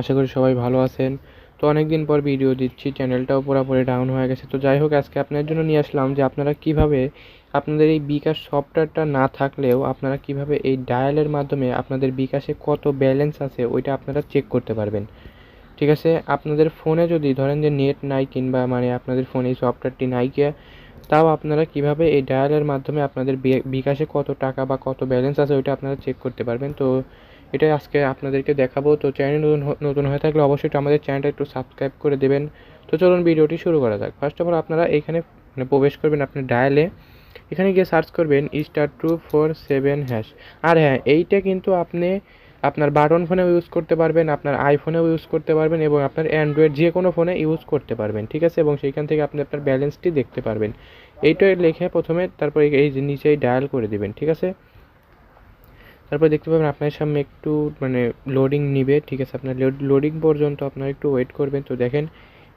আশা করি সবাই ভালো আছেন। তো অনেকদিন পর ভিডিও দিচ্ছি, চ্যানেলটাও পুরোপুরি ডাউন হয়ে গেছে। তো যাই হোক, আজকে আপনার জন্য নিয়ে আসলাম যে আপনারা কিভাবে আপনাদের এই বিকাশ সফটওয়্যারটা না থাকলেও আপনারা কিভাবে এই ডায়ালের মাধ্যমে আপনাদের বিকাশে কত ব্যালেন্স আছে ওইটা আপনারা চেক করতে পারবেন। ঠিক আছে, আপনাদের ফোনে যদি ধরেন যে নেট নাই কিংবা আপনাদের ফোনে এই সফটওয়্যারটি নাই গিয়া, তাও আপনারা কিভাবে এই ডায়ালের মাধ্যমে আপনাদের বিকাশে কত টাকা বা কত ব্যালেন্স আছে ওইটা আপনারা চেক করতে পারবেন। তো এটাই আজকে আপনাদেরকে দেখাবো। তো চ্যানেল নতুন হয়ে থাকলে অবশ্যই আমাদের চ্যানেলটা একটু সাবস্ক্রাইব করে দেবেন। তো চলুন ভিডিওটি শুরু করা যাক। ফার্স্ট অফ অল আপনারা এখানে প্রবেশ করবেন আপনার ডায়ালে। এখানে গিয়ে সার্চ করবেন *247#। আর হ্যাঁ, এইটা কিন্তু আপনি আপনার বাটন ফোনেও ইউজ করতে পারবেন, আপনার আইফোনেও ইউজ করতে পারবেন এবং আপনার অ্যান্ড্রয়েড যে কোনো ফোনে ইউজ করতে পারবেন। ঠিক আছে, এবং সেইখান থেকে আপনি আপনার ব্যালেন্সটি দেখতে পারবেন। এইটা লিখে প্রথমে তারপরে এই যে নিচেই ডায়াল করে দিবেন। ঠিক আছে, তারপর দেখতে পাবেন আপনার সামনে একটু লোডিং নিবে। ঠিক আছে, আপনার লোডিং পর্যন্ত আপনারা একটু ওয়েট করবেন। তো দেখেন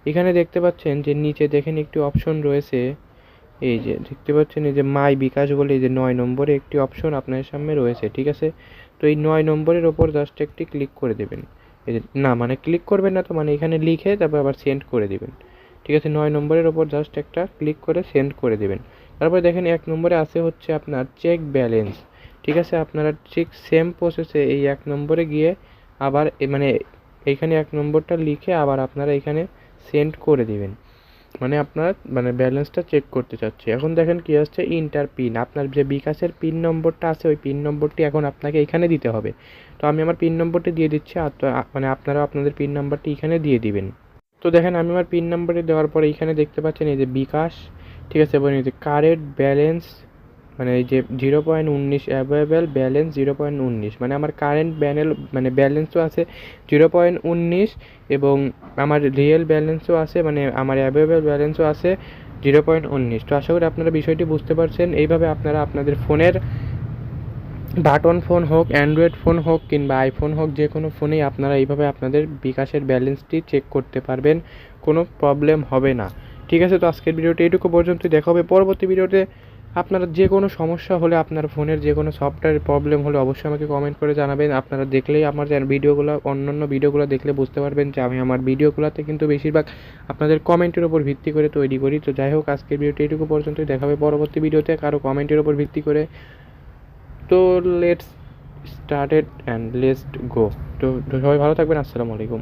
এখানে দেখতে পাচ্ছেন যে নিচে দেখেন একটি অপশন রয়েছে, এই যে দেখতে পাচ্ছেন এই যে মাই বিকাশ বলে এই যে 9 নম্বরে একটি অপশন আপনার সামনে রয়েছে। ঠিক আছে, তো এই 9 নম্বরের ওপর জাস্ট একটি ক্লিক করে দেবেন। এই যে না ক্লিক করবেন না, তো এখানে লিখে তারপর আবার সেন্ড করে দিবেন। ঠিক আছে, 9 নম্বরের ওপর জাস্ট একটা ক্লিক করে সেন্ড করে দেবেন। তারপরে দেখেন 1 নম্বরে আছে হচ্ছে আপনার চেক ব্যালেন্স। ঠিক আছে, আপনারা ঠিক সেম প্রসেসে এই 1 নম্বরে গিয়ে আবার এইখানে 1 নম্বরটা লিখে আবার আপনারা এখানে সেন্ড করে দিবেন। আপনার ব্যালেন্সটা চেক করতে চাচ্ছি। এখন দেখেন কি আসছে, ইন্টার পিন। আপনার যে বিকাশের পিন নম্বরটা আছে ওই পিন নম্বরটি এখন আপনাকে এখানে দিতে হবে। তো আমি আমার পিন নম্বরটি দিয়ে দিচ্ছি, আর আপনারা আপনাদের পিন নাম্বারটি এখানে দিয়ে দিবেন। তো দেখেন আমি আমার পিন নাম্বারটি দেওয়ার পরে এখানে দেখতে পাচ্ছেন এই যে বিকাশ। ঠিক আছে, এবং এই যে কারেন্ট ব্যালেন্স এই যে 0.19 অ্যাভেলেবেল ব্যালেন্স 0.19, আমার কারেন্ট ব্যালেন্সও আছে 0.19 এবং আমার রিয়েল ব্যালেন্সও আছে, আমার অ্যাভেলেবেল ব্যালেন্সও আছে 0.19। তো আশা করি আপনারা বিষয়টি বুঝতে পারছেন। এইভাবে আপনারা আপনাদের ফোনের বাটন ফোন হোক, অ্যান্ড্রয়েড ফোন হোক কিংবা আইফোন হোক, যে কোনো ফোনেই আপনারা এইভাবে আপনাদের বিকাশের ব্যালেন্সটি চেক করতে পারবেন, কোনো প্রবলেম হবে না। ঠিক আছে, তো আজকের ভিডিওটি এইটুকু পর্যন্তই। দেখা হবে পরবর্তী ভিডিওতে। আপনারা যে কোনো সমস্যা হলে, আপনার ফোনের যে কোনো সফটওয়্যারের প্রবলেম হলে অবশ্যই আমাকে কমেন্ট করে জানাবেন। আপনারা দেখলেই আমার ভিডিওগুলো, অন্যান্য ভিডিওগুলো দেখলে বুঝতে পারবেন যে আমি আমার ভিডিওগুলোতে কিন্তু বেশিরভাগ আপনাদের কমেন্টের উপর ভিত্তি করে তৈরি করি। তো যাই হোক, আজকের ভিডিওটি এইটুকু পর্যন্তই। দেখা হবে পরবর্তী ভিডিওতে কারো কমেন্টের উপর ভিত্তি করে। তো let's started and let's go. তো সবাই ভালো থাকবেন। আসসালামু আলাইকুম।